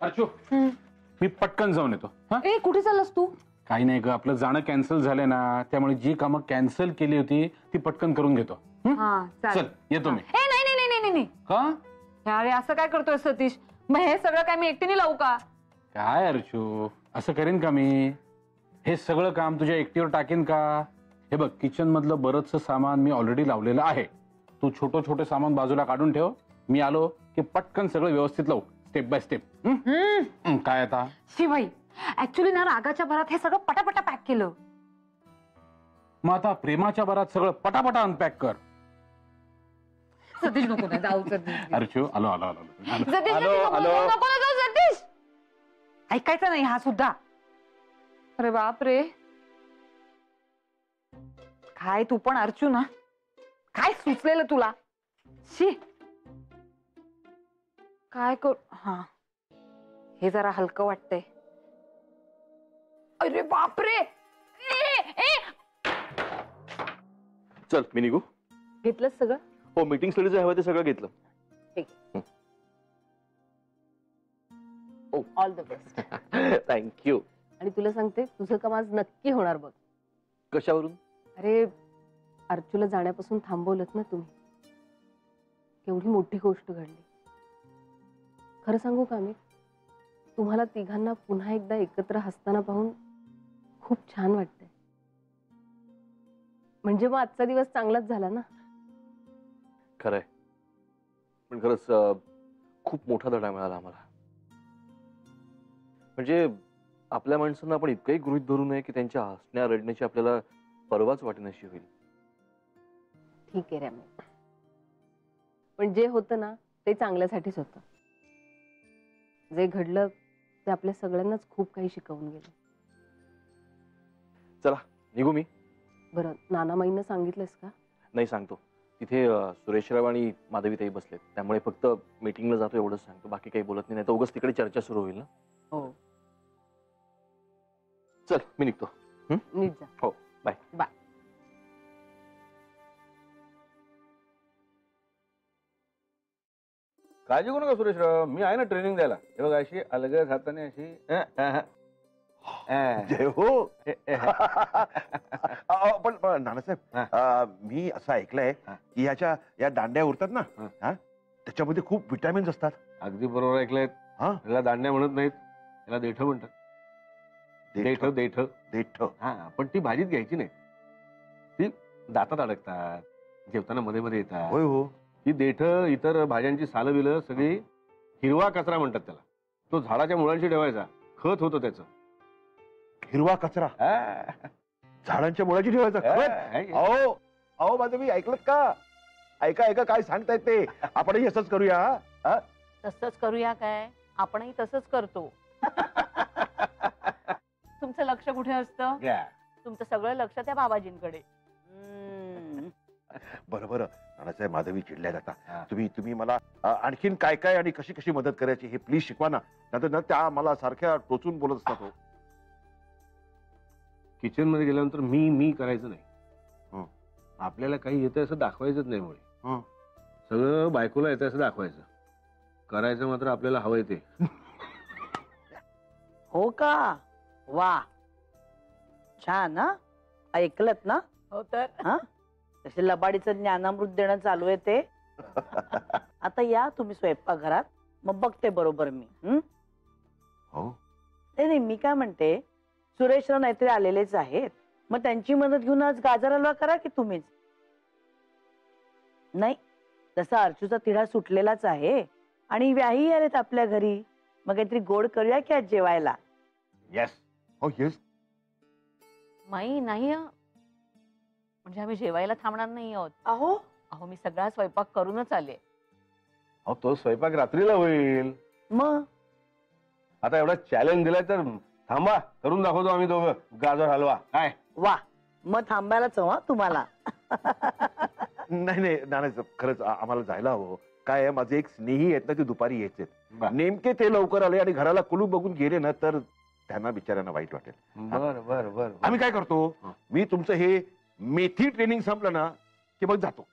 अर्चू मी पटकन जाऊन येतो. ए कुठे चाललास तू? काही नाही ग, आपलं जाणं कॅन्सल झालंय ना, त्यामुळे जी कामं कॅन्सल केली होती ती पटकन करून घेतो. चल येतो मी. ए नाही नाही नाही नाही नाही. का अरे असं काय करतोय सतीश? मग हे सगळं काय मी एकटीने लावू का? काय अर्चू, असं करेन का मी? हे सगळं काम तुझ्या एकटीवर टाकेन का? हे बघ, किचन मधलं बरंचसं सामान मी ऑलरेडी लावलेलं आहे. तू छोटं सामान बाजूला काढून ठेव. मी आलो की पटकन सगळं व्यवस्थित लावू, स्टेप बाय स्टेप. काय आता शिवाई, ऍक्च्युली ना रागाच्या भरात हे सगळं पटापटा पॅक केलं. मग आता प्रेमाच्या भरात सगळं पटापटा अनपॅक कर. सतीश नको ना जाऊ. सतीश अर्चू आलो आलो आलो सतीश आलो नको आलो. नको ना जाऊ सतीश. ऐकायचं नाही हा सुद्धा. अरे बाप रे, काय तू पण अर्चू ना, काय सुचलेलं तुला? शी काय कर. हा हे जरा हलकं वाटतंय. अरे बापरे. चल मी निघू. घेतलंच सगळं? हो, मीटिंग साठी जे हवं ते सगळं घेतलं. All the best. थँक्यू. आणि तुला सांगते, तुझं काम आज नक्की होणार बघ. कशावरून? अरे अर्चूला जाण्यापासून थांबवलंत ना तुम्ही. केवढी मोठी गोष्ट घडली. खरं सांगू का मी, तुम्हाला तिघांना पुन्हा एकदा एकत्र हसताना पाहून खूप छान वाटतंय. म्हणजे मग आजचा दिवस चांगलाच झाला ना. खरंय, पण खरंच खूप मोठा धडा मिळाला आम्हाला. म्हणजे आपल्या माणसांना आपण इतकंही गृहीत धरू नये की त्यांच्या हसण्या रडण्याची आपल्याला परवाच वाटण्याशी होईल. ठीक आहे रॅमी, पण जे होतं ना ते चांगल्यासाठीच होतं. जे घडलं ते आपल्या सगळ्यांनाच खूप काही शिकवून गेलं. चला निघू मी. बरं, नानामाईंना सांगितलंस का? नाही, सांगतो. तिथे सुरेशराव आणि माधवीताई बसलेत, त्यामुळे फक्त मीटिंगला जातो एवढंच सांगतो. बाकी काही बोलत नाही, तर उगाच तिकडे चर्चा सुरू होईल ना. हो चल मी निघतो. नीट जा. हो, बाय बाय. काळजी करू नका सुरेशराव, मी आहे ना ट्रेनिंग द्यायला. हे बघा, अशी अलगद हाताने अशी. जय हो. पण नानासाहेब, मी असं ऐकलंय की या दांड्या उरतात ना, त्याच्यामध्ये खूप विटॅमिन्स असतात. अगदी बरोबर ऐकलंय. याला दांड्या म्हणत नाहीत, याला देठ म्हणतात. देठ देठ देठ. हा, पण ती भाजीत घ्यायची नाही. ती दातात अडकतात, जेवताना मध्ये मध्ये येतात. होय हो. ही देठ इतर भाज्यांची सालं बिलं सगळी हिरवा कचरा म्हणतात त्याला. तो झाडाच्या मुळांशी ठेवायचा, खत होतं त्याचं. हिरवा कचरा झाडांच्या मुळाची ठेवायचा खत? अहो अहो माझं मी ऐकलं का? ऐका ऐका काय सांगतायत ते. आपणही असंच करूया. तसंच करूया काय? आपणही तसंच करतो. तुमचं लक्ष कुठे असतं? तुमचं सगळं लक्ष त्या बाबाजींकडे. बरं बरं नानासाहेब, माधवी चिडल्या जाता. तुम्ही मला आणखीन काय काय आणि कशी कशी मदत करायची हे प्लीज शिकवा ना. नंतर त्या मला सारख्या टोचून बोलत असतात. किचन मध्ये गेल्यानंतर मी करायचं नाही. आपल्याला काही येतं असं दाखवायचंच नाही. मुळे सगळं बायकोला येतं असं दाखवायचं. करायचं मात्र आपल्याला हवंय ते. हो का? वा, छान. ऐकलत ना? हो तर. तसे लबाडीचं ज्ञानामृत देणं चालू आहे ते. आता या तुम्ही स्वयंपाकघरात, मग बघते बरोबर मी. नाही, मी काय म्हणते, सुरेशराव नाहीतरी आलेलेच आहेत, मग त्यांची मदत घेऊन आज गाजर हलवा करा की तुम्हीच. नाही, तसा अर्चूचा तिढा सुटलेलाच आहे आणि व्याही आलेत आपल्या घरी. मग काहीतरी गोड करूया की आज जेवायला. येस. हो येस. माई नाही, म्हणजे आम्ही जेवायला थांबणार नाही आहोत. अहो अहो, मी सगळा स्वयंपाक करूनच आले. अहो, तो स्वयंपाक रात्रीला होईल. मग आता एवढा चॅलेंज दिलाय तर थांबा, करून दाखवतो आम्ही दोघं गाजर हलवा. काय? वा, मग थांबायलाच हवा तुम्हाला. नाही नाही नानासाहेब, खरंच आम्हाला जायला हवं. काय आहे, माझे एक स्नेही आहेत ना, ते दुपारी यायचे. नेमके ते लवकर आले आणि घराला कुलूप बघून गेले ना, तर त्यांना बिचाऱ्यांना वाईट वाटेल. बरं बरं बरं. आम्ही काय करतो, मी तुमचं हे मेथी ट्रेनिंग संपलं ना की मग जातो.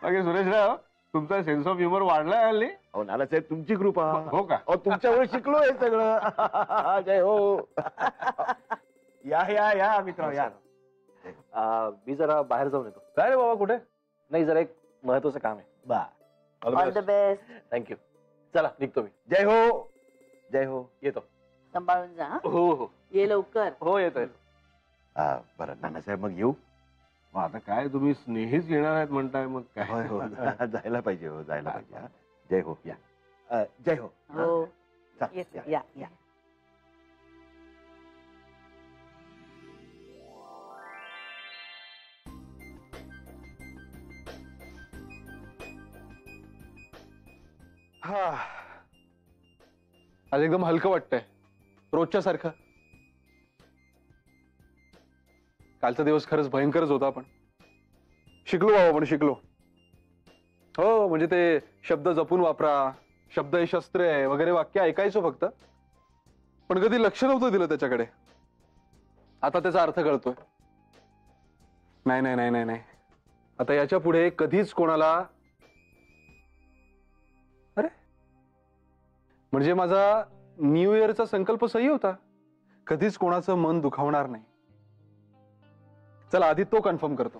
सुरेशराव, तुमचा सेन्स ऑफ ह्युमर वाढलाय हल्ली. अहो नानासाहेब तुमची कृपा. हो का? अहो तुमच्यावर शिकलो हे सगळं. जय हो. या या या मित्र या. मी जरा बाहेर जाऊन येतो. काय रे बाबा कुठे? नाही, जरा एक महत्वाचं काम आहे. बा ऑल द बेस्ट. थँक्यू. चला निघतो मी. जय हो. जय हो. येतो. सांभाळून जा. हो हो ये लवकर. हो येतोय. बरं नानासाहेब मग येऊ. मग आता काय तुम्ही स्नेहीच येणार आहेत म्हणताय, मग होय काय? हो. जायला पाहिजे हो जायला पाहिजे. हा. जय हो या. जय हो. हो चा, येतो. या. या या. हा, आज एकदम हलकं वाटतंय, रोजच्या सारखं. कालचा दिवस खरंच भयंकरच होता, पण शिकलो बाबा, पण शिकलो. हो, म्हणजे ते शब्द जपून वापरा, शब्द हे शस्त्र आहे वगैरे वाक्य ऐकायचो फक्त, पण कधी लक्ष नव्हतं दिलं त्याच्याकडे. आता त्याचा अर्थ कळतोय. नाही नाही नाही नाही नाही, आता याच्या पुढे कधीच कोणाला, अरे म्हणजे माझा न्यू इयरचा संकल्प सही होता, कधीच कोणाचं मन दुखावणार नाही. चला आधी तो कन्फर्म करतो.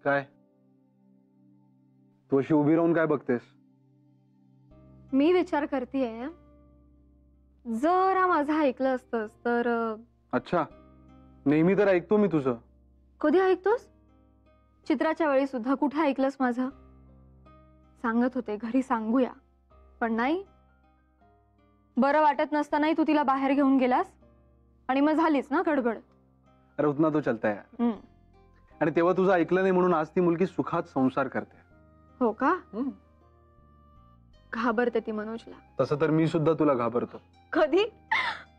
काय तू अशी उभी राहून काय बघतेस? मी विचार करतेय, जरा माझं ऐकलं असतंस तर. अच्छा, नेहमी तर ऐकतो मी तुझं. कधी ऐकतोस? चित्राच्या वेळी सुद्धा कुठे ऐकलंस माझं? सांगत होते घरी सांगूया, पण नाही. बरं वाटत नसतानाही तू तिला बाहेर घेऊन गेलास आणि मग झालीच ना गडबड. अरे उतना तो चलता है. आणि तेव्हा तुझं ऐकलं नाही म्हणून आज ती मुलगी सुखात संसार करते. हो का? घाबरते ती मनोजला. तसं तर मी सुद्धा तुला घाबरतो. कधी?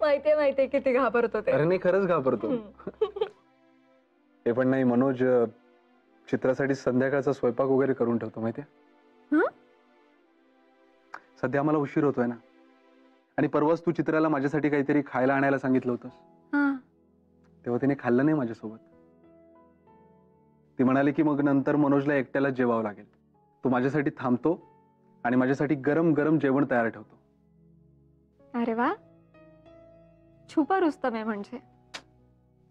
माहितीये किती घाबरतो ते. अरे नाही, खरंच घाबरतो. हे पण नाही, मनोज चित्रासाठी संध्याकाळचा स्वयंपाक वगैरे करून ठेवतो माहितीये. सध्या आम्हाला उशीर होतोय ना, आणि परवाच तू चित्राला माझ्यासाठी काहीतरी खायला आणायला सांगितलं होतंस, तेव्हा तिने खाल्लं नाही माझ्यासोबत. ती म्हणाली की मग नंतर मनोजला एकट्याला जेवावं लागेल, तो माझ्यासाठी थांबतो आणि माझ्यासाठी गरम गरम जेवण तयार ठेवतो. अरे वा, छुपा रुस्तम आहे म्हणजे.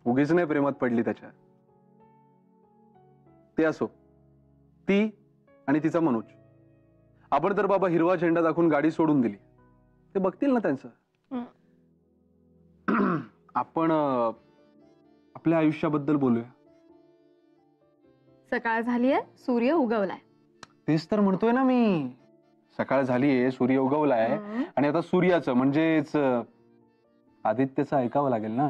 उगीच नाही प्रेमात पडली त्याच्या. ते असो, ती आणि तिचा मनोज. आपण तर बाबा हिरवा झेंडा दाखवून गाडी सोडून दिली, ते बघतील ना त्यांचं. आपण आपल्या आयुष्याबद्दल बोलूया. सकाळ झालीये, सूर्य उगवलाय. तेच तर म्हणतोय ना मी. सकाळ झालीये, सूर्य उगवलाय, आणि आता सूर्याचं म्हणजेच आदित्यचं ऐकावं लागेल ना.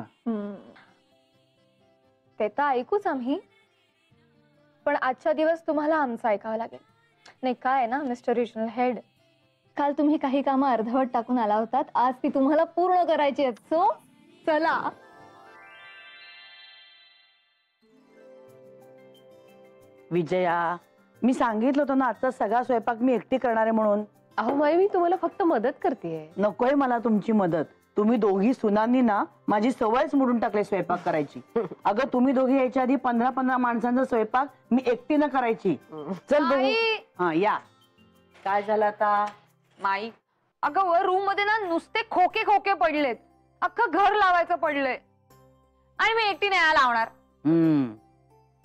ते तर ऐकूच आम्ही, पण आजच्या दिवस तुम्हाला आमचं ऐकावं लागेल. नाही काय ना मिस्टर रिजनल हेड, काल तुम्ही काही कामं अर्धवट टाकून आला होतात, आज ती तुम्हाला पूर्ण करायची आहेत. सो चला. विजया, मी सांगितलं होतं ना आजचा सगळा स्वयंपाक मी एकटी करणार आहे म्हणून. अहो माई, मी तुम्हाला फक्त मदत करतेय. नकोय मला तुमची मदत. तुम्ही दोघी सुनांनी ना माझी सवयच मोडून टाकली स्वयंपाक करायची. अगं तुम्ही दोघी यायच्या आधी 15-15 माणसांचा स्वयंपाक मी एकटीनं करायची. चल बघू. हा या. काय झालं आता? माई, अगं वर रूम मध्ये ना नुसते खोके खोके पडलेत, अख्खं घर लावायचं पडलंय, आणि मी एकटी नाही लावणार.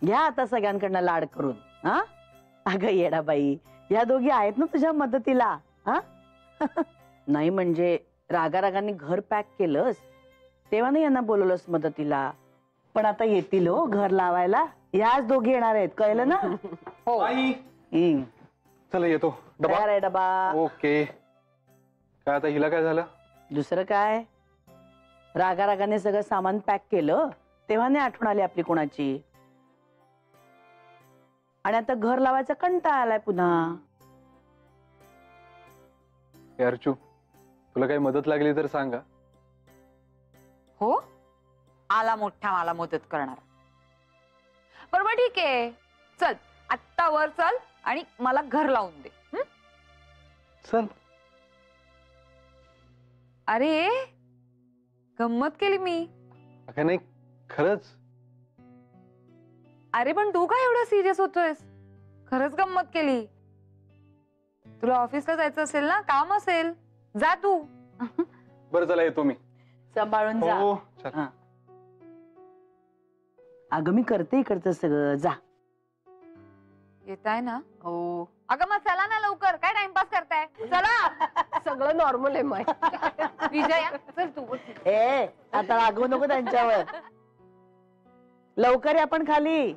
घ्या आता सगळ्यांकडनं लाड करून. हा अगं येडाबाई, या दोघी आहेत ना तुझ्या मदतीला. हा नाही म्हणजे रागारागाने घर पॅक केलंस तेव्हा नाही यांना बोलवलंस मदतीला, पण आता येतील हो घर लावायला. याच दोघी येणार आहेत, कळलं ना? हो. चला येतो. तयार आहे डबा. ओके. काय आता हिला काय झालं? दुसरं काय, रागारागाने सगळं सामान पॅक केलं तेव्हा नाही आठवण आली आपली कोणाची, आणि आता घर लावायचा कंटाळा आलाय पुन्हा. अर्चू, तुला काही मदत लागली तर सांगा. हो, आला मोठा मला मदत करणार. बरोबर ठीक आहे, चल आत्ता वर चल आणि मला घर लावून दे. चल. अरे गंमत केली मी. नाही खरंच. अरे पण तू काय एवढा सिरियस होतोयस? खरंच गंमत केली. तुला ऑफिसला जायचं असेल ना, काम असेल, जा तू. बरं चला येतो मी. सांभाळून जा. हो चल. हा. अगं मी करते इकडचं सगळं, जा. येताय ना? हो अगं मग चला ना लवकर, काय टाइमपास करताय? चला. सगळं नॉर्मल आहे माय. विजया चल तू. ए आता रागवू नको त्यांच्यावर. लवकर या आपण खाली.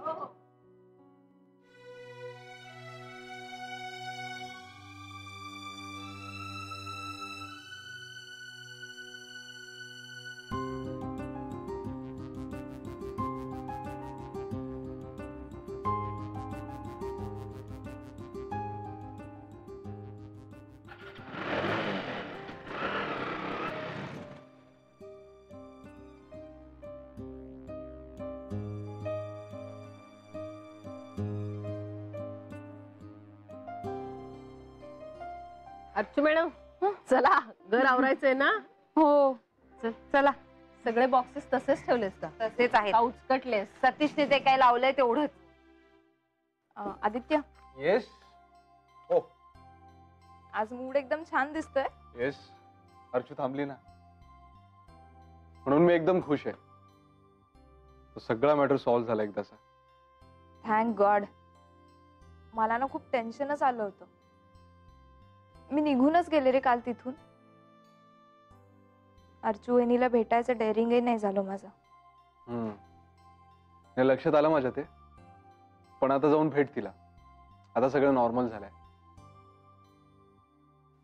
अर्चू मॅडम चला, घर आवरायचंय ना. हो चला. सगळे बॉक्सेस तसेच ठेवलेस का? तसेच आहेत. का उचकटलेस? सतीशने ते काय लावलंय तेवढंच. आदित्य, येस. हो आज मूड एकदम छान दिसतोय. येस. अर्चू थांबली ना, म्हणून मी एकदम खुश आहे. तो सगळा मॅटर सॉल्व्ह झाला एकदाचा. Thank God. मला ना खूप टेन्शनच आलं होतं. मी निघूनच गेले रे काल तिथून. अर्चू वहिनीला भेटायचं डेअरिंगही नाही झालं माझं. हे लक्षात आलं माझ्या ते. पण आता जाऊन भेट तिला. आता सगळं नॉर्मल झालंय.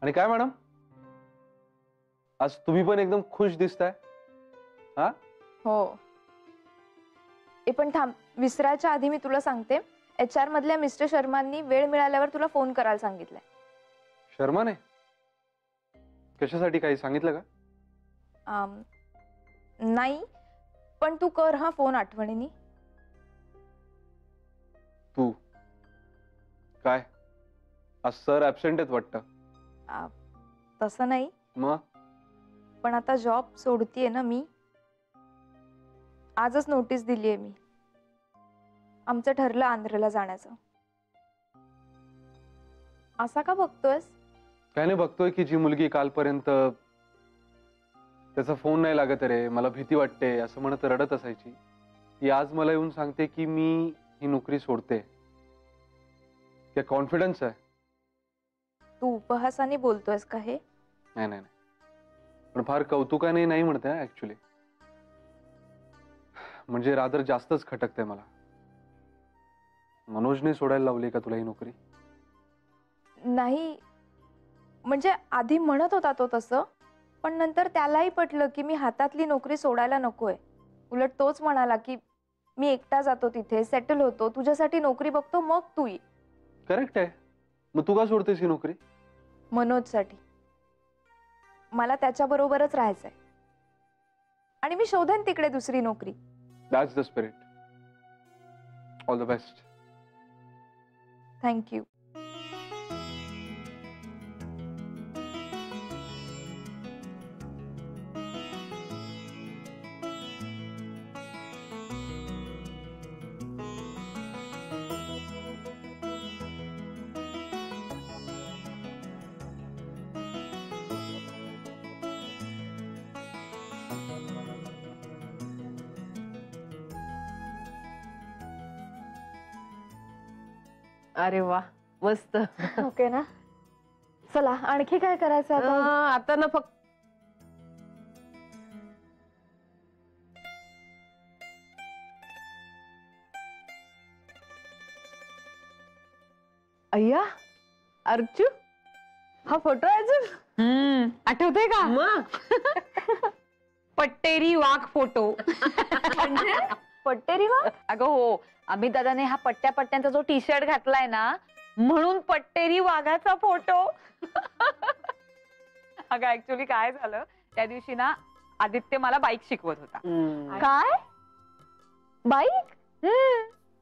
आणि काय मॅडम, आज तुम्ही पण एकदम खुश दिसताय. हा हो. पण थांब, विसरायच्या आधी मी तुला सांगते, HR मधल्या मिस्टर शर्मांनी वेळ मिळाल्यावर तुला फोन करायला सांगितलंय. शर्माने कशासाठी काही सांगितलं का? नाही, पण तू कर हा फोन आठवणीने. तू काय आज सर ऍबसेंट आहेत वाटतं. तसं नाही, मग पण आता जॉब सोडतीये ना मी. आजच नोटीस दिलीये मी. आमचं ठरलं आंध्रला जाण्याचं. असा का बघतोयस? काय नाही, बघतोय की जी मुलगी कालपर्यंत त्याचा फोन नाही लागत रे, मला भीती वाटते असं म्हणत रडत असायची, ती आज मला येऊन सांगते की मी ही नोकरी सोडते. काय कॉन्फिडन्स आहे. तू उपहासाने बोलतोयस का हे? नाही नाही, पण फार कौतुकाने नाही म्हणते ऍक्च्युली. म्हणजे रादर जास्तच खटकते मला. मनोजने सोडायला लावली का तुला ही नोकरी? नाही, म्हणजे आधी म्हणत होता तो तसं, पण नंतर त्यालाही पटलं की मी हातातली नोकरी सोडायला नकोय. उलट तोच म्हणाला की मी एकटा जातो तिथे, सेटल होतो, तुझ्यासाठी नोकरी बघतो, मग तू ये. करेक्ट आहे. मग तू का सोडतेस ही नोकरी? मनोजसाठी. मला त्याच्याबरोबरच राहायचंय आणि मी शोधेन तिकडे दुसरी नोकरी. That's the spirit. All the best. Thank you. अरे वा, मस्त. ओके ना. चला, आणखी काय करायचं आता? आता ना फक्त अय्या अर्चू, हा फोटो आहे अजून. आठवतंय का? मग पट्टेरी वाघ फोटो. पट्टेरी वा? अगं हो, अमित दादाने हा पट्ट्या पट्ट्यांचा जो टी शर्ट घातलाय ना, म्हणून पट्टेरी वाघाचा फोटो. अगं ऍक्च्युली काय झालं, त्या दिवशी ना आदित्य मला बाईक शिकवत होता. काय? बाईक?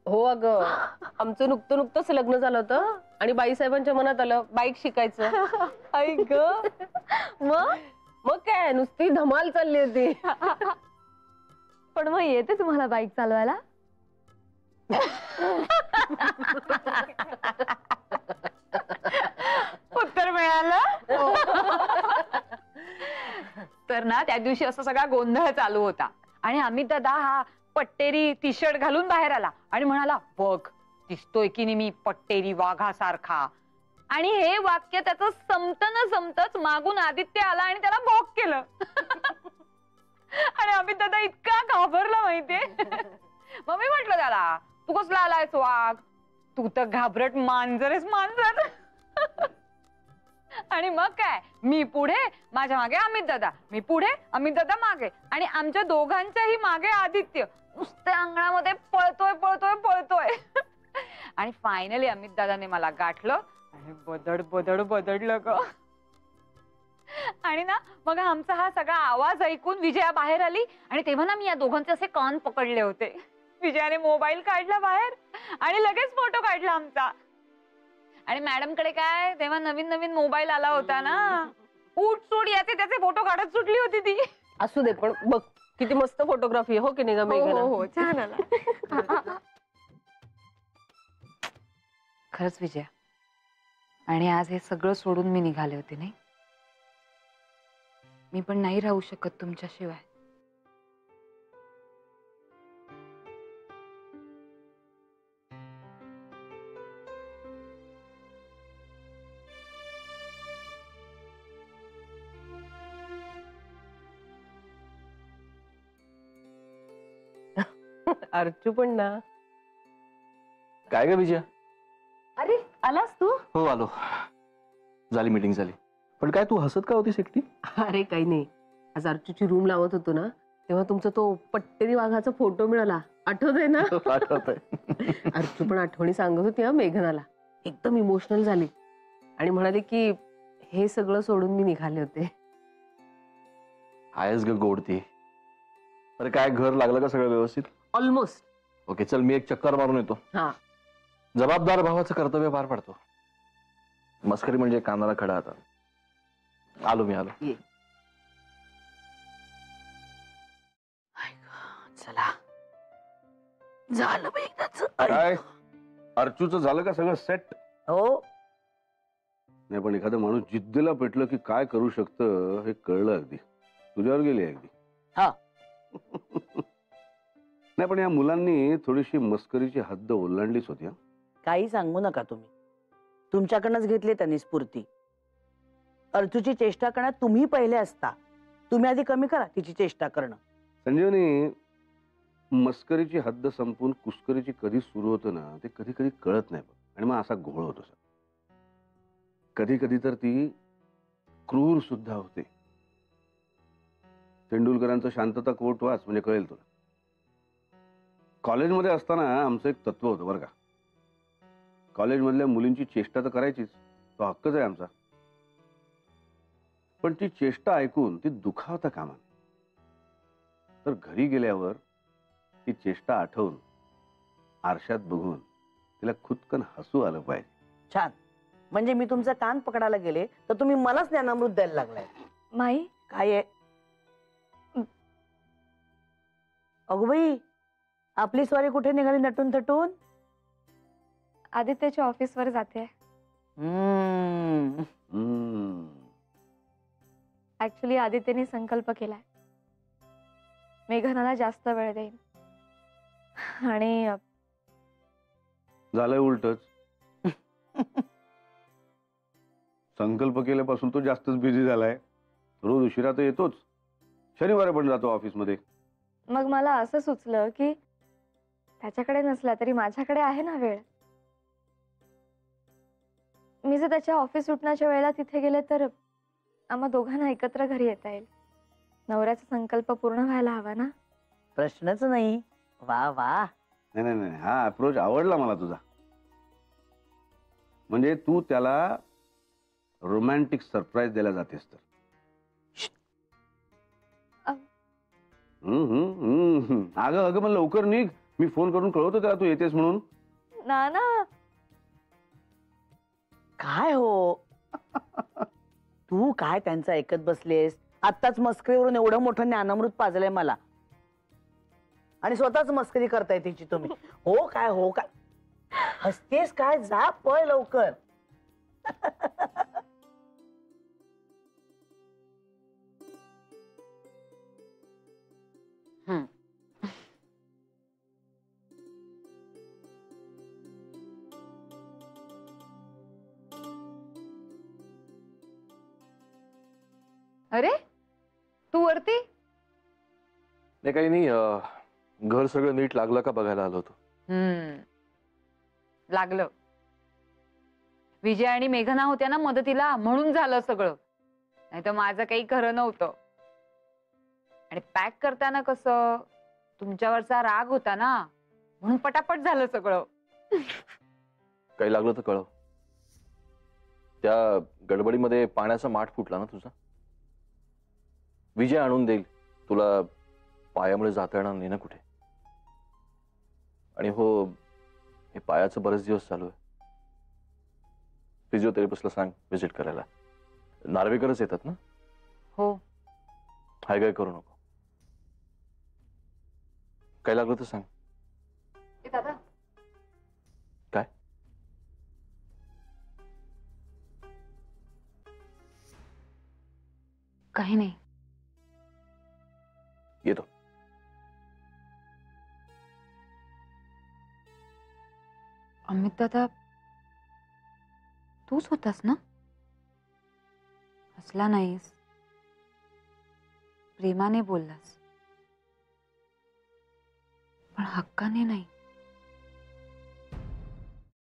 हो अगं, आमचं नुकतंच लग्न झालं होतं आणि बाईसाहेबांच्या मनात आलं बाईक शिकायचं. आई ग. मग काय नुसती धमाल चालली होती. पण मग येते तुम्हाला बाईक चालवायला? उत्तर मिळालं. तर ना त्या दिवशी असा सगळा गोंधळ चालू होता आणि अमित दादा हा पट्टेरी टी शर्ट घालून बाहेर आला आणि म्हणाला, बघ दिसतोय की नाही मी पट्टेरी वाघासारखा. आणि हे वाक्य त्याचं संपतच मागून आदित्य आला आणि त्याला बॉक केलं. आणि अमित दादा इतका घाबरला माहितीये. मग मी म्हटलं त्याला, तू कसला आलायस वाघ, तू तर घाबरट मांजरेस मांजर. आणि मग काय, मी पुढे, माझ्या मागे अमित दादा, मी पुढे, अमित दादा मागे, आणि आमच्या दोघांच्याही मागे आदित्य नुसत्या अंगणामध्ये पळतोय पळतोय पळतोय. आणि फायनली अमित दादाने मला गाठलं आणि बदडलं ग. आणि ना मग आमचा हा सगळा आवाज ऐकून विजया बाहेर आली आणि तेव्हा ना मी या दोघांचे असे कान पकडले होते. विजयाने मोबाईल काढला बाहेर आणि लगेच फोटो काढला आमचा. आणि मॅडम कडे काय तेव्हा नवीन मोबाईल आला होता ना, उठ सूट याचे त्याचे फोटो काढत सुटली होती ती. असू दे, पण बघ किती मस्त फोटोग्राफी हो की नाही ग मेघना? हो छान आला. खरंच विजया, आणि आज हे सगळं सोडून मी निघाले होते नाही. मी पण नाही राहू शकत तुमच्याशिवाय. अर्चू पण ना. काय ग विजया? अरे आलास तू? हो आलो. झाली मीटिंग झाली. पण काय तू हसत का होतीस एकटी? अरे काही नाही, आज अर्चूची रूम लावत होतो ना तेव्हा तुमचा तो पट्टेरी वाघाचा फोटो मिळाला, आठवतंय ना? आठवतंय. अर्चू पण आठवणी सांगत होती हा मेघनाला, एकदम इमोशनल झाली आणि म्हणाले की हे सगळं सोडून मी निघाले होते. आहेस ग गोड ती. अरे काय घर लागलं का सगळं व्यवस्थित? ऑलमोस्ट. ओके चल, मी एक चक्कर मारून येतो. हा. जबाबदार भावाचं कर्तव्य पार पडतो. मस्करी म्हणजे कानाला खडा. आता आलो मी, आलो. ये. चला झालं बाई एकदाच. काय अर्चूचं झालं का सगळं सेट? हो. नाही पण एखादा माणूस जिद्दीला पेटलं की काय करू शकतं हे कळलं अगदी. तुझ्यावर गेली अगदी. हा. नाही पण या मुलांनी थोडीशी मस्करीची हद्द ओलांडलीच होती. काही सांगू नका तुम्ही, तुमच्याकडनंच घेतले त्यांनी स्फूर्ती. अर्चूची चेष्टा करण्यात तुम्ही पहिले असता. तुम्ही आधी कमी करा तिची चेष्टा करणं. संजीवनी, मस्करीची हद्द संपून कुस्करीची कधी सुरू होतं ना ते कधी कधी कळत नाही बघ, आणि मग असा घोळ होतो. कधी कधी तर ती क्रूर सुद्धा होते. तेंडुलकरांचं शांतता कोट वाच म्हणजे कळेल तुला. कॉलेजमध्ये असताना आमचं एक तत्व होतं बरं का. कॉलेजमधल्या मुलींची चेष्टा तर करायचीच, तो हक्कच आहे आमचा. पण ती चेष्टा ऐकून ती दुखावता कामा नये. तर घरी गेल्यावर ती चेष्टा आठवून आरशात बघून तिला खुदकन हसू आलं पाहिजे. छान. म्हणजे मी तुमचा कान पकडायला गेले तर तुम्ही मलाच ज्ञानामृत द्यायला लागलाय. माई, काय आहे? अगो बाई, आपली स्वारी कुठे निघाली नटून थटून? आदित्यच्या ऑफिसवर जाते. ऍक्च्युली आदित्यने संकल्प केलाय, मेघनाला जास्त वेळ देईन. आणि झालंय उलटच. संकल्प केल्यापासून तो जास्तच बिझी झालाय. रोज उशिरा तर येतोच, शनिवारी पण जातो ऑफिसमध्ये. मग मला असं सुचलं की त्याच्याकडे नसला तरी माझ्याकडे आहे ना वेळ. मी जर त्याच्या ऑफिस सुटण्याच्या वेळेला तिथे गेले तर आम्हा दोघांना एकत्र घरी येता येईल. नवऱ्याचा संकल्प पूर्ण व्हायला हवा ना. प्रश्नच नाही. वा वा. नाही नाही नाही, हा अप्रोच आवडला मला तुझा. म्हणजे तू त्याला रोमॅन्टिक सरप्राईज द्यायला जातेस तर. अगं अगं मग लवकर निघ, मी फोन करून कळवतो त्याला तू येतेस म्हणून. ना ना. काय हो तू काय त्यांचं ऐकत बसलेस? आत्ताच मस्करीवरून एवढं मोठं ज्ञानामृत पाजलंय मला. आणि स्वतःच मस्करी करताय तिची तुम्ही. हो काय हो काय हसतेस काय, जा पळ लवकर. हम्म. अरे तू वरती? नाही काही नाही, घर सगळं नीट लागलं का बघायला आलो होतो. लागलं. विजय आणि मेघना होत्या ना मदतीला, म्हणून झालं सगळं. नाही तर माझं काही खरं नव्हतं. आणि पॅक करताना कसं तुमच्यावरचा राग होता ना, म्हणून पटापट झालं सगळं. काही लागलं तर कळव. त्या गडबडीमध्ये पाण्याचा माठ फुटला ना तुझा. विजय आणून देईल, तुला पायामुळे जाता येणार नाही ना कुठे. आणि हो, हे पायाचं बरेच दिवस चालू आहे. फिजिओथेरपिस्टला सांग व्हिजिट करायला. नार्वेकरच येतात ना. हो. हाय काय करू नको. काय लागलं तर सांग. दादा काय? काही नाही. येतो. अमित दादा, तूच होतास ना? हसला नाहीस, प्रेमाने बोललास, पण हक्काने नाही.